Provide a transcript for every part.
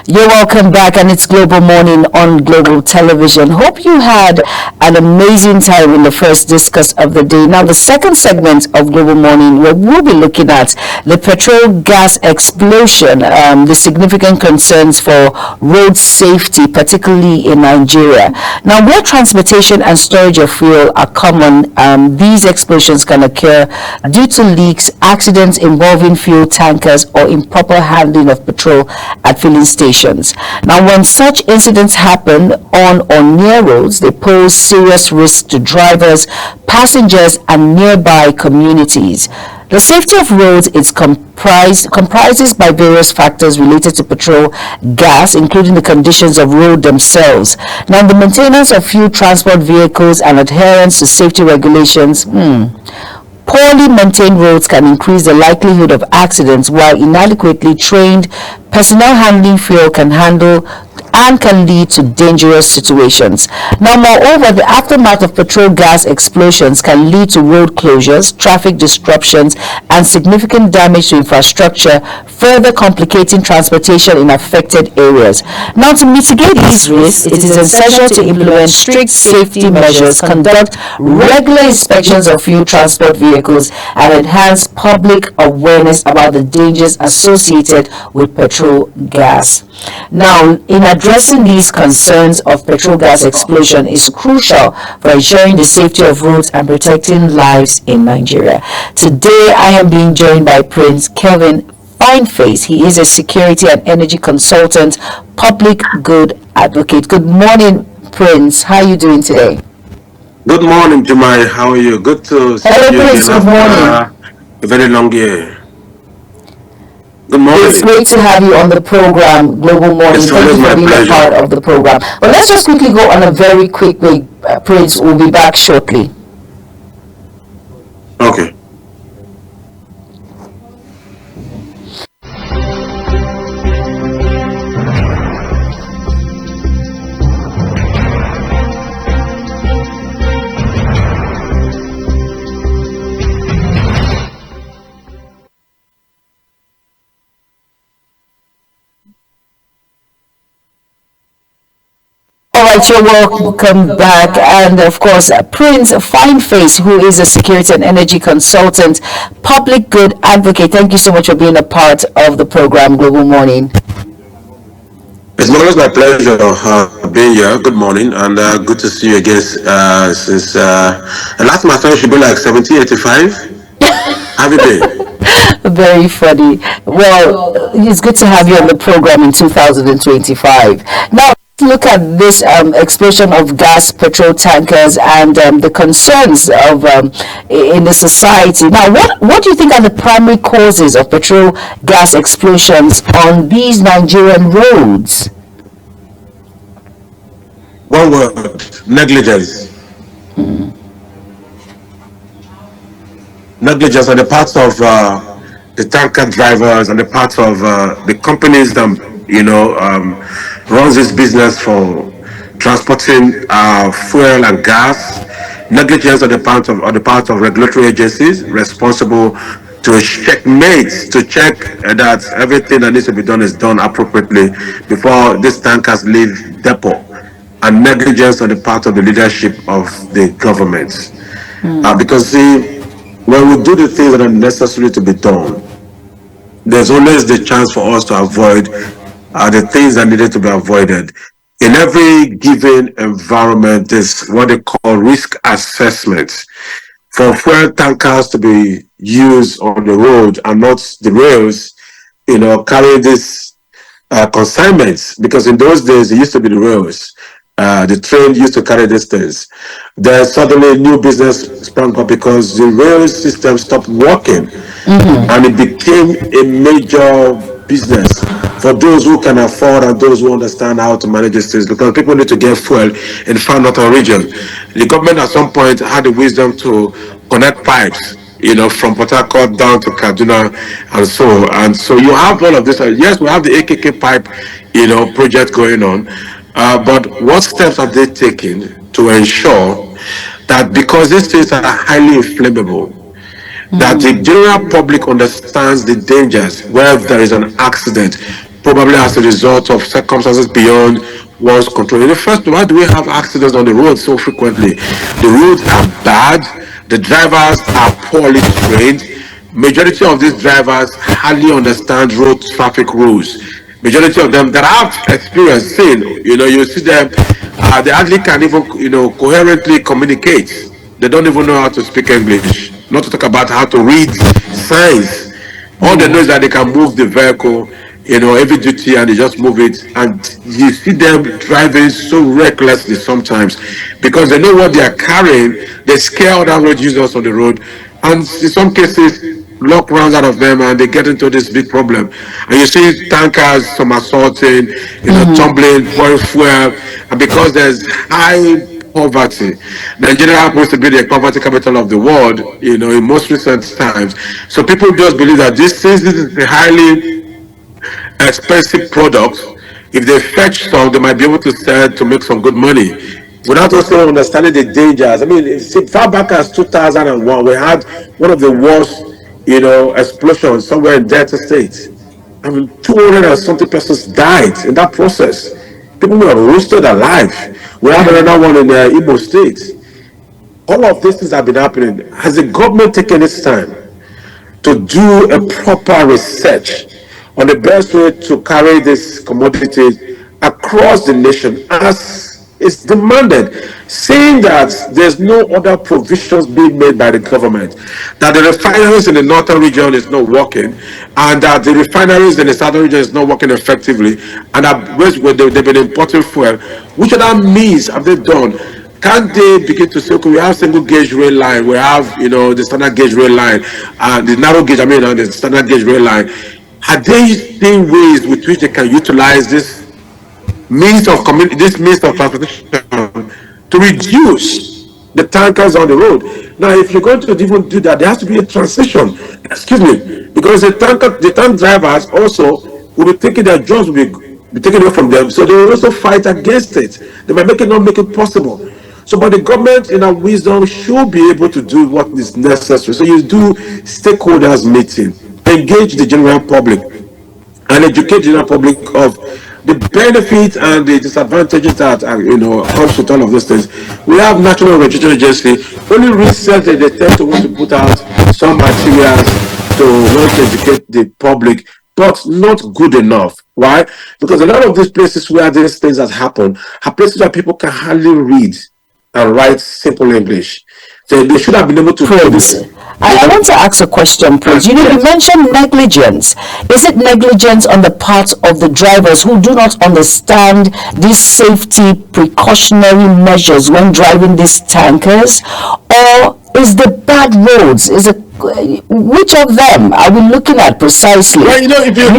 You're welcome back, and it's Global Morning on Global Television. Hope you had an amazing time in the first discuss of the day. Now, the second segment of Global Morning, we'll be looking at the petrol gas explosion, the significant concerns for road safety, particularly in Nigeria. Now, where transportation and storage of fuel are common, these explosions can occur due to leaks, accidents involving fuel tankers, or improper handling of petrol at filling stations. Now, when such incidents happen on or near roads, they pose serious risk to drivers, passengers, and nearby communities. The safety of roads is comprises by various factors related to petrol, gas, including the conditions of road themselves. Now, the maintenance of fuel transport vehicles and adherence to safety regulations. Poorly maintained roads can increase the likelihood of accidents, while inadequately trained personnel handling fuel can lead to dangerous situations. Now, moreover, the aftermath of petrol gas explosions can lead to road closures, traffic disruptions, and significant damage to infrastructure, further complicating transportation in affected areas. Now, to mitigate these risks, it is essential to implement strict safety measures, conduct regular inspections of fuel transport vehicles, and enhance public awareness about the dangers associated with petrol gas. Now, in addressing these concerns of petrol gas explosion is crucial for ensuring the safety of roads and protecting lives in Nigeria. Today, I am being joined by Prince Kelvin Fineface. He is a security and energy consultant, public good advocate. Good morning, Prince. How are you doing today? Good morning, Jumai. How are you? Good to see Hello, you Prince. Good morning. a very long year. Good morning. It's great to have you on the program, Global Morning. It's Thank always you for my being a pleasure. part of the program. But let's just quickly go on a very quick way. Prince will be back shortly. Okay. All right, you're welcome back. And of course, Prince Fineface, who is a security and energy consultant, public good advocate. Thank you so much for being a part of the program, Global Morning. It's always my pleasure being here. Good morning, and good to see you again. Since the last time should be like 1785. Have you been? Very funny. Well, it's good to have you on the program in 2025. Now, look at this explosion of gas petrol tankers and the concerns of in the society. Now, what do you think are the primary causes of petrol gas explosions on these Nigerian roads? One word: negligence. Negligence on the parts of the tanker drivers and the parts of the companies that runs this business for transporting fuel and gas. Negligence on the part of regulatory agencies responsible to check that everything that needs to be done is done appropriately before these tankers leave depot, and negligence on the part of the leadership of the government. Because see, when we do the things that are necessary to be done, there's always the chance for us to avoid the things that needed to be avoided. In every given environment, there's what they call risk assessment. For fuel tankers to be used on the road and not the rails, carry this consignments, because in those days it used to be the rails. The train used to carry these things. Then suddenly new business sprang up because the rail system stopped working, and it became a major business for those who can afford and those who understand how to manage these things, because people need to get fuel in far northern region. The government at some point had the wisdom to connect pipes, from Port Harcourt down to Kaduna and so you have all of this. Yes, we have the AKK pipe, project going on. But what steps have they taken to ensure that, because these things are highly inflammable, that the general public understands the dangers where there is an accident, probably as a result of circumstances beyond one's control. In the first, why do we have accidents on the road so frequently? The roads are bad, the drivers are poorly trained. Majority of these drivers hardly understand road traffic rules. Majority of them that I've experienced seeing, you see them, they hardly can even, coherently communicate. They don't even know how to speak English, not to talk about how to read signs. All they know is that they can move the vehicle, every duty, and they just move it. And you see them driving so recklessly sometimes because they know what they are carrying. They scare other road users on the road, and in some cases, luck runs out of them, and they get into this big problem. And you see tankers somersaulting, tumbling, pouring fuel, and because there's high poverty. Nigeria happens to be the poverty capital of the world, in most recent times. So people just believe that since this is a highly expensive product, if they fetch some, they might be able to sell to make some good money. Without also understanding the dangers. I mean, far back as 2001, we had one of the worst, explosions somewhere in Delta State. I mean, 200 and something persons died in that process. People were roasted alive. We have another one in Igbo State. All of these things have been happening. Has the government taken its time to do a proper research on the best way to carry this commodity across the nation as is demanded, saying that there's no other provisions being made by the government, that the refineries in the northern region is not working, and that the refineries in the southern region is not working effectively, and that they've been importing fuel? Which other means have they done? Can't they begin to say, okay, we have single gauge rail line, we have, the standard gauge rail line, and the narrow gauge, and the standard gauge rail line. Are they seen ways with which they can utilize this means of transportation to reduce the tankers on the road? Now, if you're going to even do that, there has to be a transition. Excuse me, because the tank drivers also will be taking their jobs, will be taken away from them, so they will also fight against it. They might not make it possible. So, but the government, in our wisdom, should be able to do what is necessary. So, you do stakeholders meeting, engage the general public, and educate the general public of the benefits and the disadvantages that comes with all of those things. We have National Registration Agency. Only recently they tend to want to put out some materials to want to educate the public, but not good enough. Why? Because a lot of these places where these things have happened are places where people can hardly read and write simple English. So they should have been able to. I want to ask a question, please. You mentioned negligence. Is it negligence on the part of the drivers who do not understand these safety precautionary measures when driving these tankers? Or is the bad roads? Which of them are we looking at precisely? Well, we do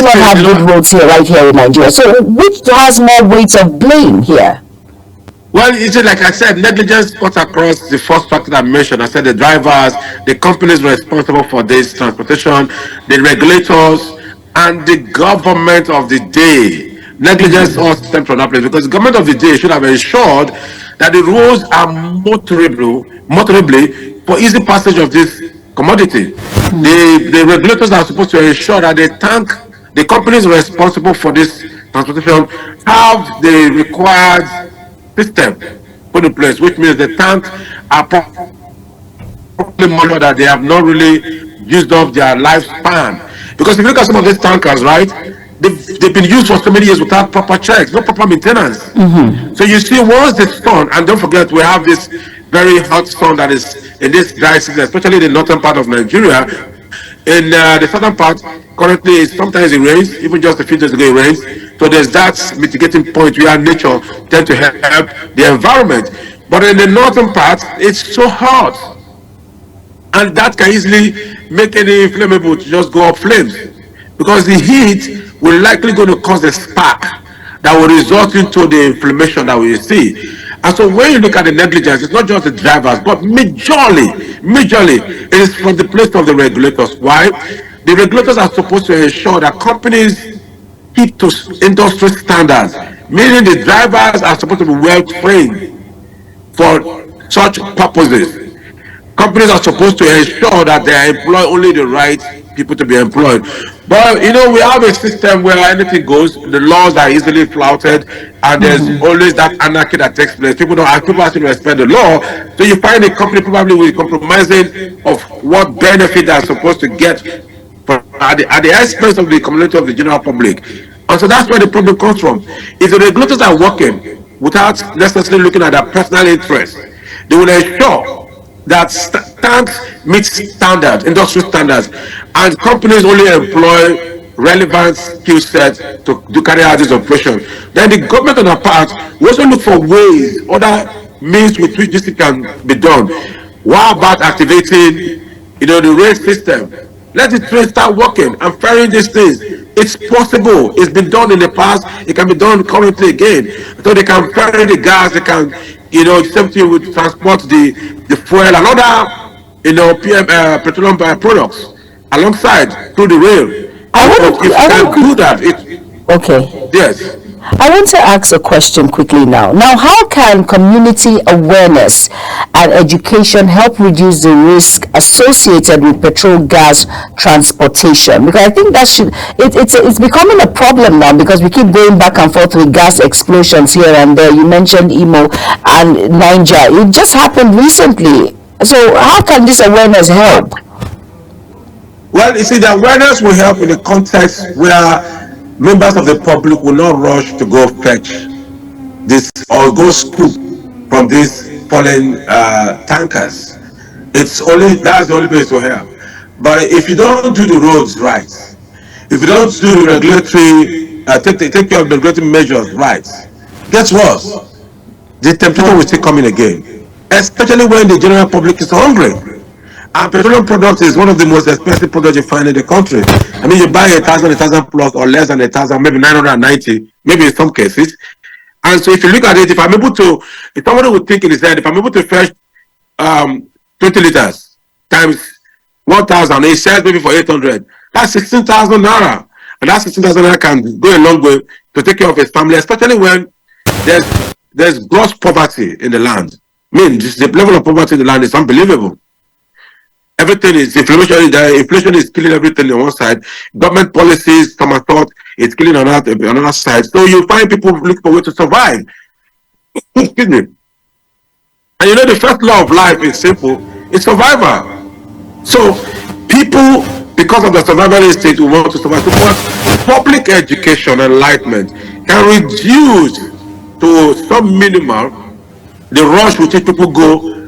not have good roads right here in Nigeria. So which has more weight of blame here? Well, like I said, negligence cuts across the first factor I mentioned. I said the drivers, the companies responsible for this transportation, the regulators, and the government of the day. Negligence all stems from that place because the government of the day should have ensured that the roads are motorably for easy passage of this commodity. The regulators are supposed to ensure that the companies responsible for this transportation have the required system put in place, which means the tanks are probably more that they have not really used up their lifespan. Because if you look at some of these tankers, right, they've been used for so many years without proper checks, no proper maintenance. So you see, once the sun, and don't forget, we have this very hot sun that is in this dry season, especially in the northern part of Nigeria. In the southern part, currently, sometimes it rains, even just a few days ago it rains. So there's that mitigating point where nature tends to help the environment. But in the northern part, it's so hot. And that can easily make any flammable to just go up flames. Because the heat will likely going to cause a spark that will result into the inflammation that we see. And so when you look at the negligence, it's not just the drivers, but majorly, it is from the place of the regulators. Why? The regulators are supposed to ensure that companies keep to industry standards, meaning the drivers are supposed to be well trained for such purposes. Companies are supposed to ensure that they employ only the right people to be employed. But we have a system where anything goes. The laws are easily flouted, and there's always that anarchy that takes place. People actually respect the law. So you find a company probably with compromising of what benefit they're supposed to get at the expense of the community of the general public. And so that's where the problem comes from. If the regulators are working without necessarily looking at their personal interests, they will ensure that tanks meet standards, industry standards, and companies only employ relevant skill sets to carry out this operation. Then the government on their part will also look for ways, other means with which this can be done. What about activating, the rail system? Let the train start working and ferrying these things. It's possible. It's been done in the past. It can be done currently again. So they can ferry the gas. They can, same thing with transport the fuel and other, petroleum products alongside through the rail. I So want if you can do to, that, it okay. yes. I want to ask a question quickly now. Now, how can community awareness and education help reduce the risk associated with petrol gas transportation? Because I think that it's becoming a problem now because we keep going back and forth with gas explosions here and there. You mentioned Imo and Niger. It just happened recently. So how can this awareness help? Well, you see, the awareness will help in the context where members of the public will not rush to go fetch this or go scoop from these fallen tankers. That's the only place to help. But if you don't do the roads right, if you don't do the regulatory, take care of the regulatory measures right, guess what? The temptation will still come in again, especially when the general public is hungry. And petroleum products is one of the most expensive products you find in the country. I mean, you buy a thousand plus, or less than a thousand, maybe 990, maybe in some cases. And so if you look at it, if somebody would think in his head, if I'm able to fetch 20 liters times 1,000, it sells maybe for 800, that's 16,000 naira. And that 16,000 naira can go a long way to take care of his family, especially when there's gross poverty in the land. I mean, the level of poverty in the land is unbelievable. Everything is inflation. The inflation is killing everything on one side. Government policies, some are thought, it's killing on another side. So you find people looking for a way to survive. Excuse me. And the first law of life is simple. It's survival. So people, because of the survival instinct, we want to survive. But public education, enlightenment can reduce to some minimal the rush with which people go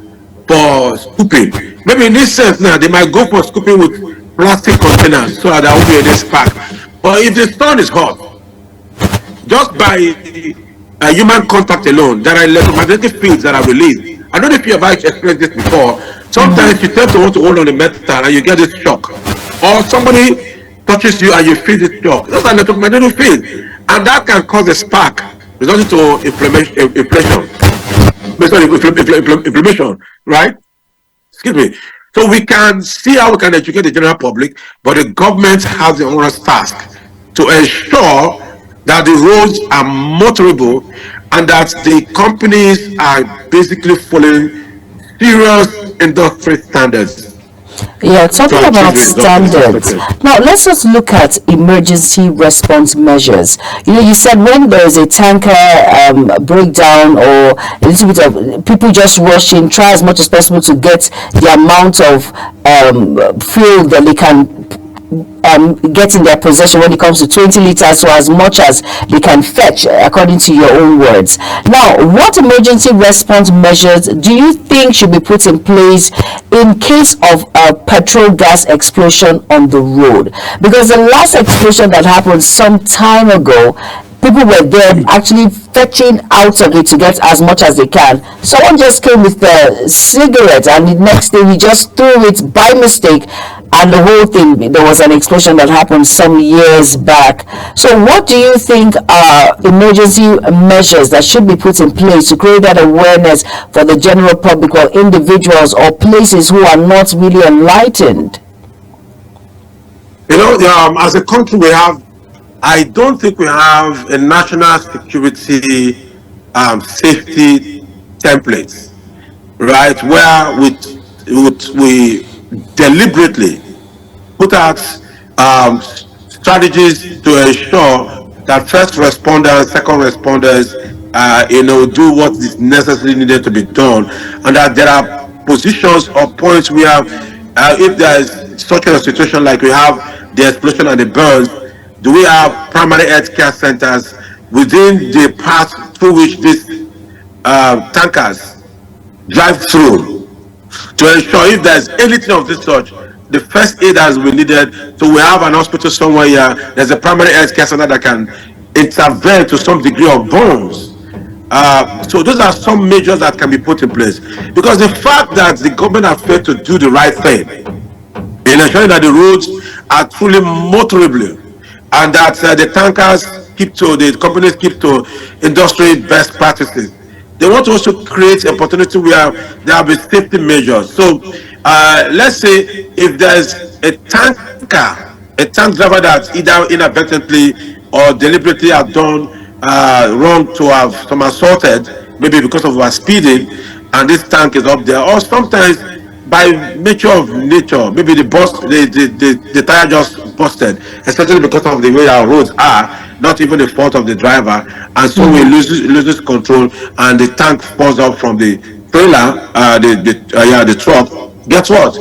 for scooping. Maybe in this sense now, they might go for scooping with plastic containers so that there won't be any spark. But if the sun is hot, just by human contact alone, there are electromagnetic fields that are released. I don't know if you have experienced this before. Sometimes you tend to want to hold on the metal and you get this shock. Or somebody touches you and you feel this shock. Those are electromagnetic fields. And that can cause a spark, resulting to inflammation, right? Excuse me. So we can see how we can educate the general public, but the government has the onerous task to ensure that the roads are motorable and that the companies are basically following serious industry standards. Yeah, talking to achieve about the results standards. expected. Now, let's just look at emergency response measures. You said when there is a tanker breakdown or a little bit of people just rush in, try as much as possible to get the amount of fuel that they can get in their possession when it comes to 20 liters or as much as they can fetch, according to your own words. Now, what emergency response measures do you think should be put in place in case of a petrol gas explosion on the road? Because the last explosion that happened some time ago, people were there actually fetching out of it to get as much as they can. Someone just came with a cigarette and the next day he just threw it by mistake, and the whole thing, there was an explosion that happened some years back. So what do you think are emergency measures that should be put in place to create that awareness for the general public or individuals or places who are not really enlightened? As a country, I don't think we have a national security safety template, right? Where we deliberately put out strategies to ensure that first responders, second responders, do what is necessarily needed to be done, and that there are positions or points where, if there is such a situation like we have the explosion and the burns, do we have primary health care centers within the path through which these tankers drive through, to ensure if there's anything of this sort, the first aid has been needed. So we have an hospital somewhere here. There's a primary health care center that can intervene to some degree of burns. So those are some measures that can be put in place, because the fact that the government has failed to do the right thing in ensuring that the roads are truly motorable, and that the companies keep to industry best practices. They want to also create a opportunity where there will be safety measures. So let's say if there's a tank driver that either inadvertently or deliberately have done wrong to have some assaulted, maybe because of our speeding, and this tank is up there, or sometimes by nature, maybe the tire just busted, especially because of the way our roads are, not even the fault of the driver, and so we loses control, and the tank falls off from the trailer, the truck. Guess what?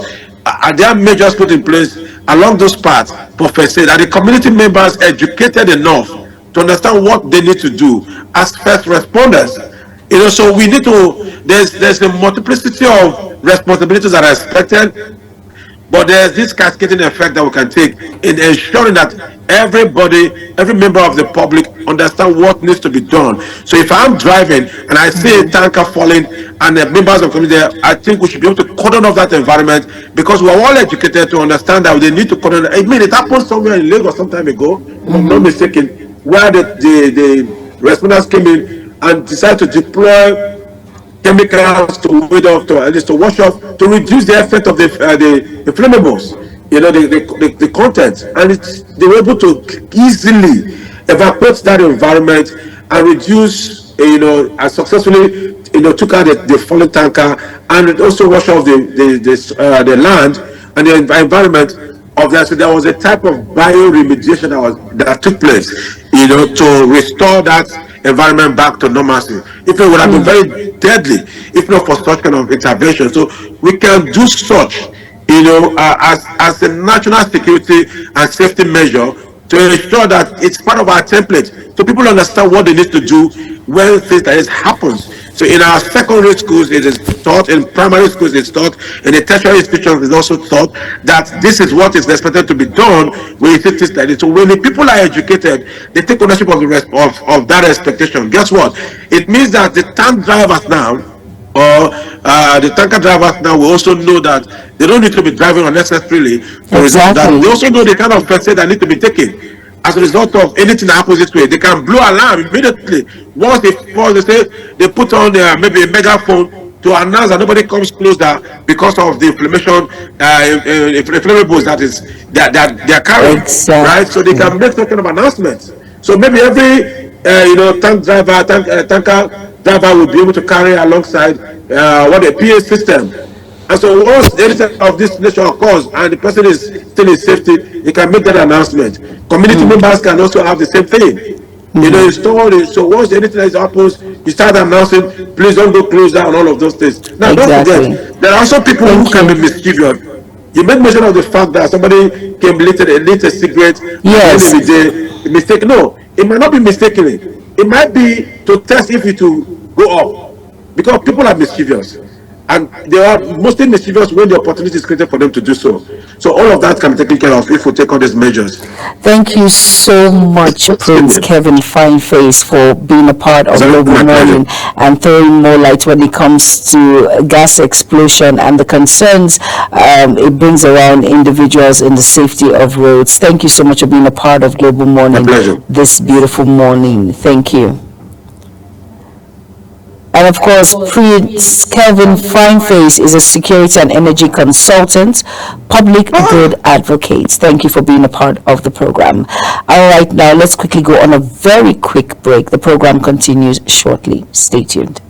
Are there measures put in place along those paths for first aid? Are the community members educated enough to understand what they need to do as first responders? So we need to. There's a multiplicity of responsibilities that are expected, but there's this cascading effect that we can take in ensuring that every member of the public understand what needs to be done. So if I'm driving and I see a tanker falling and the members of the community, I think we should be able to cordon off that environment, because we're all educated to understand that they need to cordon. I mean, it happened somewhere in Lagos some time ago, if I'm not mistaken, where the responders came in and decided to deploy chemicals to weed off, to at least to wash off, to reduce the effect of the flammables, the content, and they were able to easily evacuate that environment and reduce, and successfully, took out the fallen tanker, and it also washed off the land and the environment of that. So there was a type of bioremediation that took place, to restore that environment back to normalcy. If it would have been very deadly, if not for such kind of intervention. So we can do such, as a national security and safety measure, to ensure that it's part of our template, so people understand what they need to do when things like this happens. So in our secondary schools, it is taught; in primary schools, it's taught; in the tertiary institutions, it's also taught that this is what is expected to be done when you see things like this. So when the people are educated, they take ownership of that expectation. Guess what? It means that the tank drivers now, or the tanker drivers now, will also know that they don't need to be driving unnecessarily. For example, that they also know the kind of first aid that need to be taken. As a result of anything that happens this way, they can blow alarm immediately. Once they fall, they put on maybe a megaphone to announce that nobody comes closer because of the inflammation, inflammables that they are carrying, right? So they can make that kind of announcement. So maybe every tanker driver will be able to carry alongside what a PA system. And so once anything of this nature occurs and the person is still in safety, you can make that announcement. Community members can also have the same thing. So once anything else happens, you start announcing, please don't go closer, and all of those things. Now, don't forget, there are also people who can be mischievous. You made mention of the fact that somebody came lit a cigarette, yes, and the mistake. No, it might not be mistakenly. It might be to test if it will go up, because people are mischievous. And they are mostly mischievous when the opportunity is created for them to do so. So all of that can be taken care of if we take all these measures. Thank you so much, Prince Kevin Fineface, for being a part of Global Morning and throwing more light when it comes to gas explosion and the concerns it brings around individuals in the safety of roads. Thank you so much for being a part of Global Morning this beautiful morning. Thank you. And of course, Prince Kevin Fineface is a security and energy consultant, public good advocate. Thank you for being a part of the program. All right, now let's quickly go on a very quick break. The program continues shortly. Stay tuned.